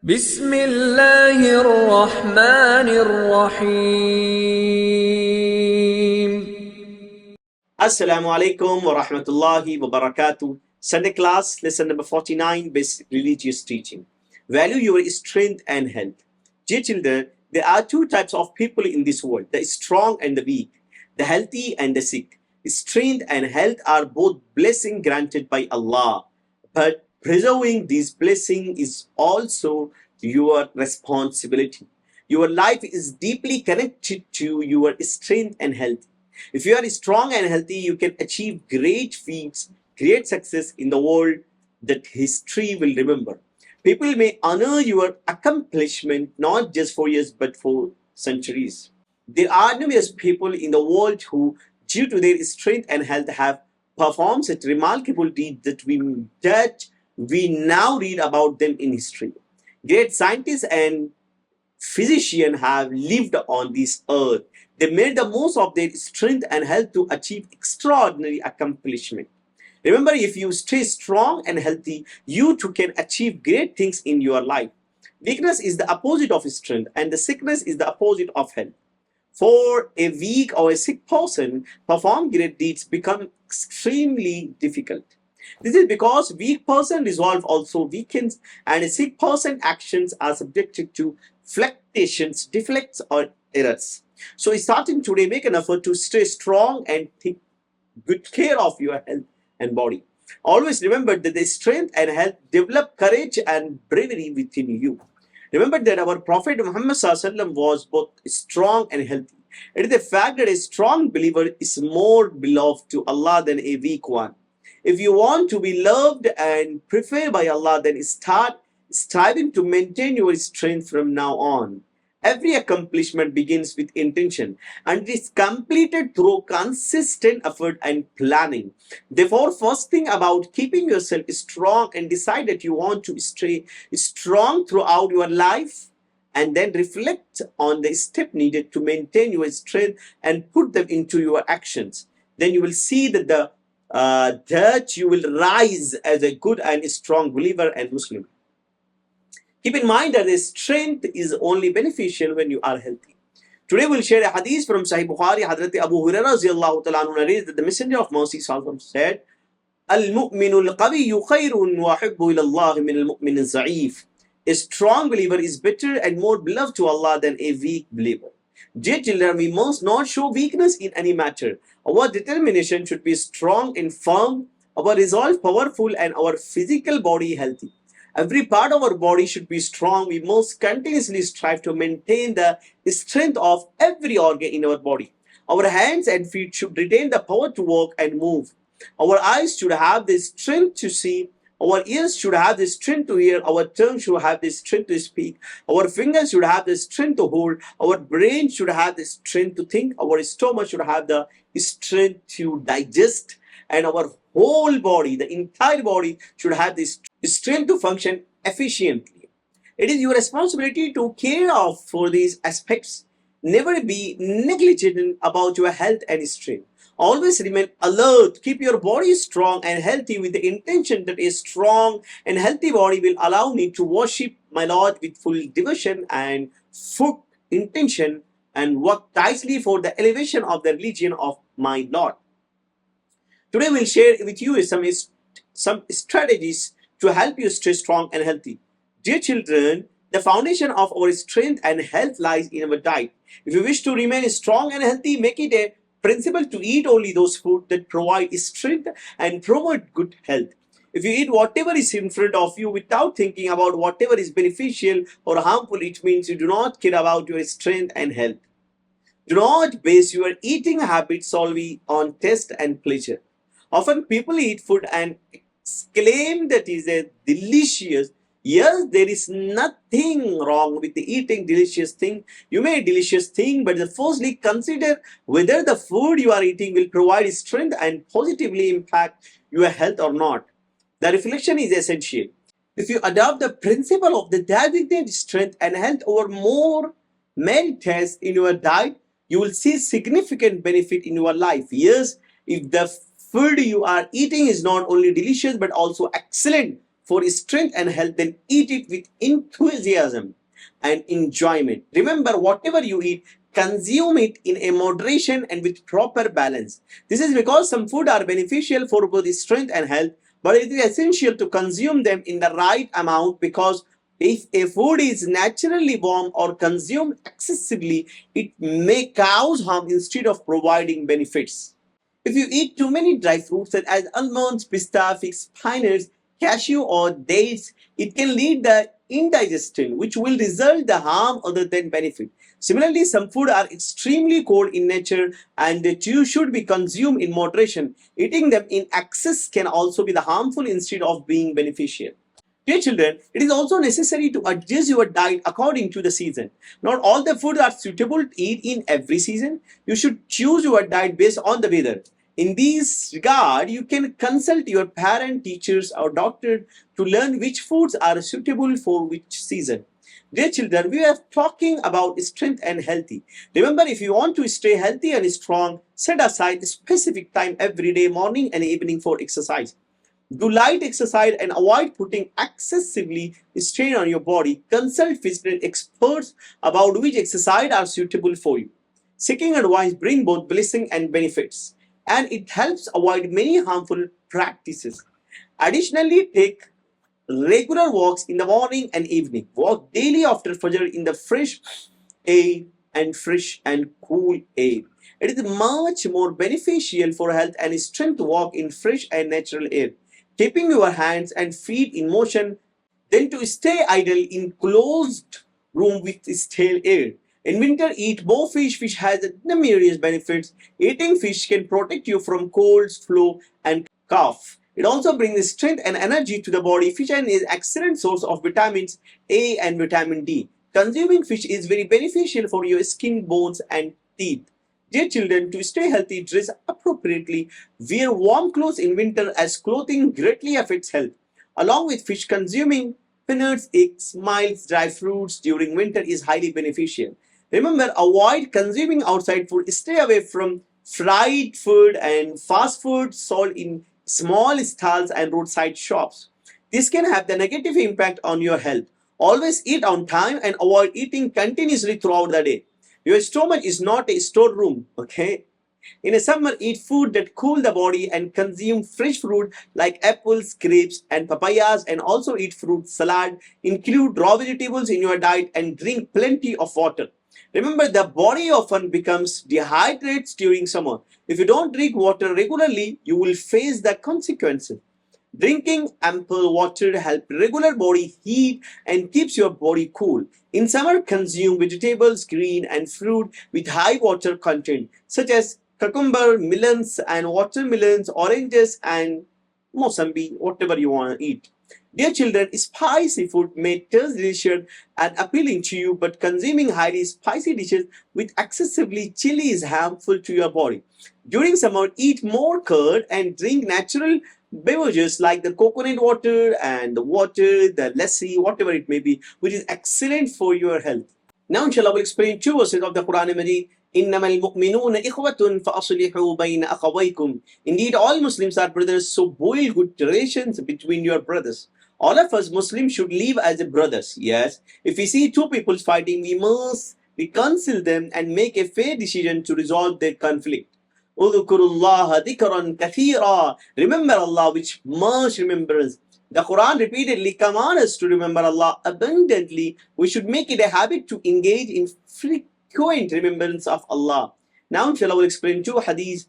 بسم الله الرحمن الرحيم. Assalamu alaikum wa rahmatullahi wa barakatuh. Sunday class, lesson number 49, basic religious teaching. Value your strength and health. Dear children, there are two types of people in this world, the strong and the weak, the healthy and the sick. Strength and health are both blessing granted by Allah, but preserving this blessing is also your responsibility. Your life is deeply connected to your strength and health. If you are strong and healthy, you can achieve great feats, great success in the world that history will remember. People may honor your accomplishment not just for years but for centuries. There are numerous people in the world who, due to their strength and health, have performed such remarkable deeds that we now read about them in history. Great scientists and physicians have lived on this earth. They made the most of their strength and health to achieve extraordinary accomplishment. Remember, if you stay strong and healthy, you too can achieve great things in your life. Weakness is the opposite of strength, and the sickness is the opposite of health. For a weak or a sick person, perform great deeds become extremely difficult. This is because weak person resolve also weakens, and a sick person actions are subjected to fluctuations, deflects, or errors. So starting today, make an effort to stay strong and take good care of your health and body. Always remember that the strength and health develop courage and bravery within you. Remember that our Prophet Muhammad was both strong and healthy. It is the fact that a strong believer is more beloved to Allah than a weak one. If you want to be loved and preferred by Allah, then start striving to maintain your strength from now on. Every accomplishment begins with intention and it is completed through consistent effort and planning. Therefore, first think about keeping yourself strong and decide that you want to stay strong throughout your life, and then reflect on the step needed to maintain your strength and put them into your actions. Then you will see that you will rise as a good and strong believer and Muslim. Keep in mind that the strength is only beneficial when you are healthy. Today we'll share a hadith from Sahih Bukhari. Hadrat Abu Hurairah narrates that the Messenger of Mercy said, Al-mu'minu al-qawiyyu khayrun wa hubbu ila Allah min al-mu'min al-za'if. A strong believer is better and more beloved to Allah than a weak believer. Dear children, we must not show weakness in any matter. Our determination should be strong and firm, our resolve powerful, and our physical body healthy. Every part of our body should be strong. We must continuously strive to maintain the strength of every organ in our body. Our hands and feet should retain the power to walk and move. Our eyes should have the strength to see. Our ears should have the strength to hear. Our tongue should have the strength to speak. Our fingers should have the strength to hold. Our brain should have the strength to think. Our stomach should have the strength to digest. And our whole body, the entire body, should have this strength to function efficiently. It is your responsibility to care for these aspects. Never be negligent about your health and strength. Always remain alert. Keep your body strong and healthy with the intention that a strong and healthy body will allow me to worship my Lord with full devotion and full intention and work tirelessly for the elevation of the religion of my Lord. Today we'll share with you some strategies to help you stay strong and healthy. Dear children, the foundation of our strength and health lies in our diet. If you wish to remain strong and healthy, make it a principle to eat only those foods that provide strength and promote good health. If you eat whatever is in front of you without thinking about whatever is beneficial or harmful, it means you do not care about your strength and health. Do not base your eating habits solely on taste and pleasure. Often people eat food and claim that is a delicious. Yes, there is nothing wrong with eating delicious thing. You may eat delicious thing, but firstly consider whether the food you are eating will provide strength and positively impact your health or not. The reflection is essential. If you adopt the principle of the designated strength and health over more merit tests in your diet, you will see significant benefit in your life. Yes, if the food you are eating is not only delicious but also excellent for strength and health, then eat it with enthusiasm and enjoyment. Remember, whatever you eat, consume it in a moderation and with proper balance. This is because some food are beneficial for both strength and health, but it is essential to consume them in the right amount, because if a food is naturally warm or consumed excessively, it may cause harm instead of providing benefits. If you eat too many dry fruits such as almonds, pista, figs, peanuts, cashew, or dates, it can lead to indigestion, which will result the harm other than benefit. Similarly, some food are extremely cold in nature and they too should be consumed in moderation. Eating them in excess can also be the harmful instead of being beneficial. Dear children, it is also necessary to adjust your diet according to the season. Not all the foods are suitable to eat in every season. You should choose your diet based on the weather. In this regard, you can consult your parent, teachers, or doctor to learn which foods are suitable for which season. Dear children, we are talking about strength and healthy. Remember, if you want to stay healthy and strong, set aside a specific time every day, morning and evening, for exercise. Do light exercise and avoid putting excessively strain on your body. Consult physical experts about which exercise are suitable for you. Seeking advice brings both blessing and benefits, and it helps avoid many harmful practices. Additionally, take regular walks in the morning and evening. Walk daily after Fajr in the fresh and cool air. It is much more beneficial for health and strength to walk in fresh and natural air, keeping your hands and feet in motion, than to stay idle in closed room with stale air. In winter, eat more fish. Fish has numerous benefits. Eating fish can protect you from colds, flu, and cough. It also brings strength and energy to the body. Fish is an excellent source of vitamins A and vitamin D. Consuming fish is very beneficial for your skin, bones, and teeth. Dear children, to stay healthy, dress appropriately. Wear warm clothes in winter, as clothing greatly affects health. Along with fish, consuming peanuts, eggs, mild dry fruits during winter is highly beneficial. Remember, avoid consuming outside food. Stay away from fried food and fast food sold in small stalls and roadside shops. This can have the negative impact on your health. Always eat on time and avoid eating continuously throughout the day. Your stomach is not a storeroom, okay? In a summer, eat food that cool the body and consume fresh fruit like apples, grapes, and papayas, and also eat fruit salad. Include raw vegetables in your diet and drink plenty of water. Remember, the body often becomes dehydrated during summer. If you don't drink water regularly, you will face the consequences. Drinking ample water helps regular body heat and keeps your cool cool. In summer, consume vegetables, green, and fruit with high water content, such as cucumber, melons, and watermelons, oranges, and mosambi, whatever you want to eat. Dear children, spicy food may taste delicious and appealing to you, but consuming highly spicy dishes with excessively chili is harmful to your body. During summer, eat more curd and drink natural beverages like the coconut water and the water, the lassi, whatever it may be, which is excellent for your health. Now, inshallah, we'll explain two verses of the Quran Majid. إِنَّمَا الْمُؤْمِنُونَ إِخْوَةٌ فَأَصْلِحُوا بَيْنَ أَخَوَيْكُمْ. Indeed, all Muslims are brothers, so build good relations between your brothers. All of us Muslims should live as brothers. Yes, if we see two people fighting, we must reconcile them and make a fair decision to resolve their conflict. اذكروا الله ذكرا كثيرا. Remember Allah with much remembrance. The Quran repeatedly commands us to remember Allah abundantly. We should make it a habit to engage in frequent remembrance of Allah. Now, inshallah, we'll explain two hadiths.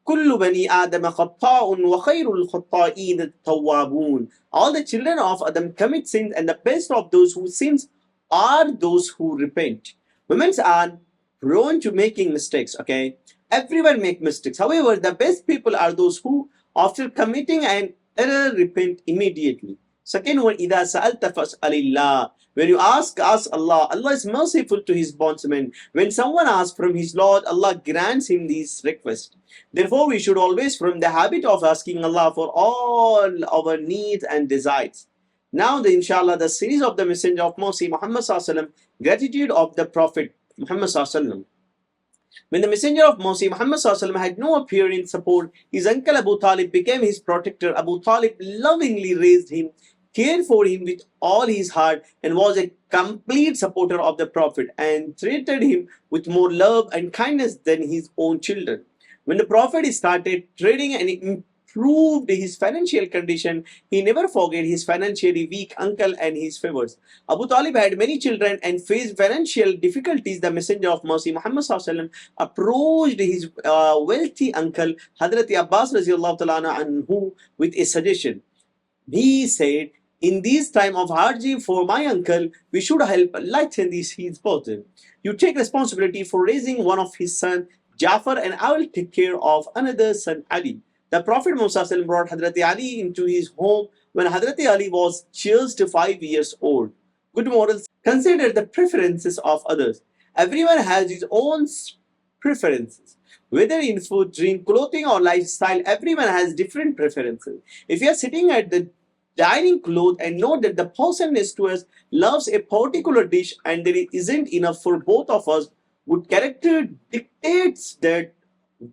كل بني آدم خطاء وخير الخطائين التوابون. All the children of Adam commit sins, and the best of those who sins are those who repent. Women are prone to making mistakes, okay? Everyone make mistakes. However, the best people are those who, after committing an error, repent immediately. Second one, إِذَا سَأَلْتَ فَاسْأَلِ اللَّهِ. When you ask Allah, Allah is merciful to His bondsmen. When someone asks from his Lord, Allah grants him these requests. Therefore, we should always from the habit of asking Allah for all our needs and desires. Now, inshallah, the series of the Messenger of Mercy, Muhammad Sallallahu Alaihi Wasallam, gratitude of the Prophet Muhammad Sallallahu Alaihi Wasallam. When the Messenger of Mercy, Muhammad Sallallahu Alaihi Wasallam, had no appearance support, his uncle Abu Talib became his protector. Abu Talib lovingly raised him, cared for him with all his heart, and was a complete supporter of the Prophet, and treated him with more love and kindness than his own children. When the Prophet started trading and improved his financial condition, he never forgot his financially weak uncle and his favors. Abu Talib had many children and faced financial difficulties. The Messenger of Mercy, Muhammad SAW, approached his wealthy uncle, Hadrat Abbas anhu, with a suggestion. He said, in this time of hardship for my uncle, we should help lighten his burden. You take responsibility for raising one of his sons, Jafar, and I will take care of another son, Ali. The Prophet Muhammad brought Hadrat Ali into his home when Hadrat Ali was just 5 years old. Good morals consider the preferences of others. Everyone has his own preferences. Whether in food, drink, clothing, or lifestyle, everyone has different preferences. If you are sitting at the dining cloth and know that the person next to us loves a particular dish and there isn't enough for both of us, good character dictates that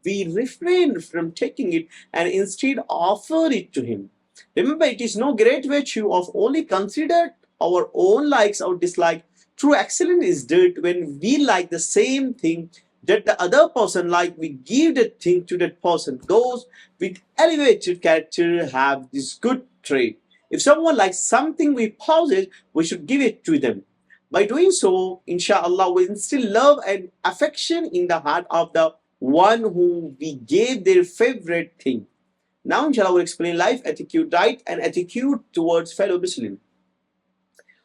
we refrain from taking it and instead offer it to him. Remember, it is no great virtue of only consider our own likes or dislikes. True excellence is that when we like the same thing that the other person like, we give that thing to that person. Those with elevated character have this good trait. If someone likes something we possess, we should give it to them. By doing so, inshallah, we instill love and affection in the heart of the one whom we gave their favorite thing. Now, inshallah, we'll explain life etiquette, right, and etiquette towards fellow Muslims.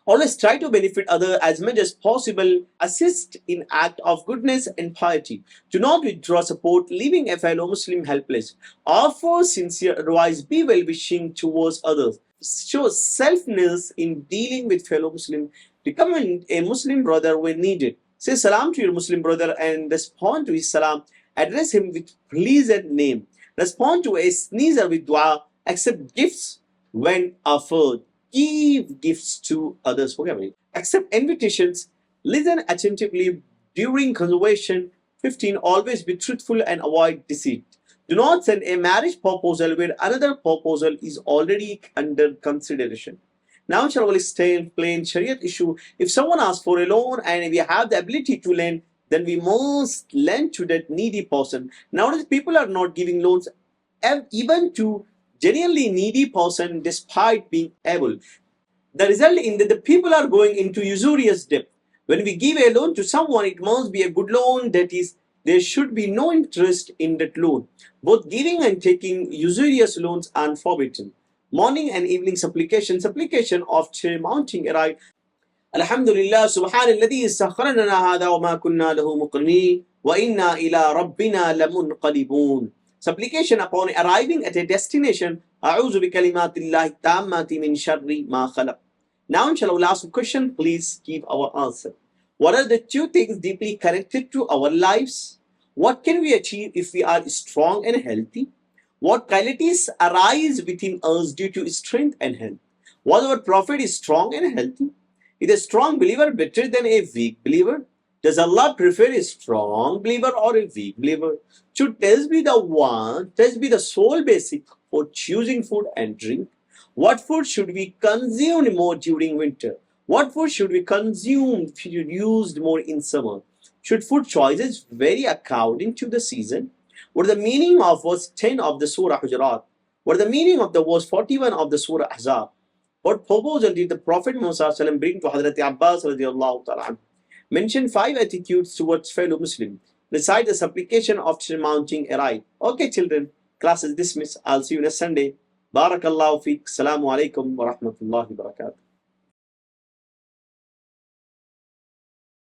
Always try to benefit others as much as possible. Assist in act of goodness and piety. Do not withdraw support, leaving a fellow Muslim helpless. Offer sincere advice. Be well-wishing towards others. Show selflessness in dealing with fellow Muslims. Recommend a Muslim brother when needed. Say salam to your Muslim brother and respond to his salam. Address him with pleasant name. Respond to a sneezer with dua. Accept gifts when offered. Give gifts to others. Accept invitations. Listen attentively during conversation. 15. Always be truthful and avoid deceit. Do not send a marriage proposal where another proposal is already under consideration. Now, inshallah, we'll explain Shariat issue. If someone asks for a loan and we have the ability to lend, then we must lend to that needy person. Nowadays, people are not giving loans even to genuinely needy person despite being able. The result in that the people are going into usurious debt. When we give a loan to someone, it must be a good loan, that is, there should be no interest in that loan. Both giving and taking usurious loans are forbidden. Morning and evening supplication. Supplication after mounting a ride. Alhamdulillah, subhanalladhi sakharana hada wa ma kunna lahu muqrinin wa inna ila rabbina lamunqalibun. Supplication upon arriving at a destination. A'udhu bi kalimatillahi tammati min sharri ma khalaq. Now, inshallah, we'll ask a question. Please give our answer. What are the two things deeply connected to our lives? What can we achieve if we are strong and healthy? What qualities arise within us due to strength and health? Was our Prophet strong and healthy? Is a strong believer better than a weak believer? Does Allah prefer a strong believer or a weak believer? Should test be the sole basic for choosing food and drink? What food should we consume more during winter? What food should we consume used more in summer? Should food choices vary according to the season? What is the meaning of verse 10 of the Surah Hujurat? What is the meaning of the verse 41 of the Surah Ahzab? What proposal did the Prophet Muhammad bring to Hadrat Abbas radiallahu ta'ala? Mention 5 etiquettes towards fellow Muslims. Recite the supplication after mounting a ride. Okay, children, class is dismissed. I'll see you next Sunday. Barakallahu feek. Assalamu alaikum wa rahmatullahi wa barakatuh.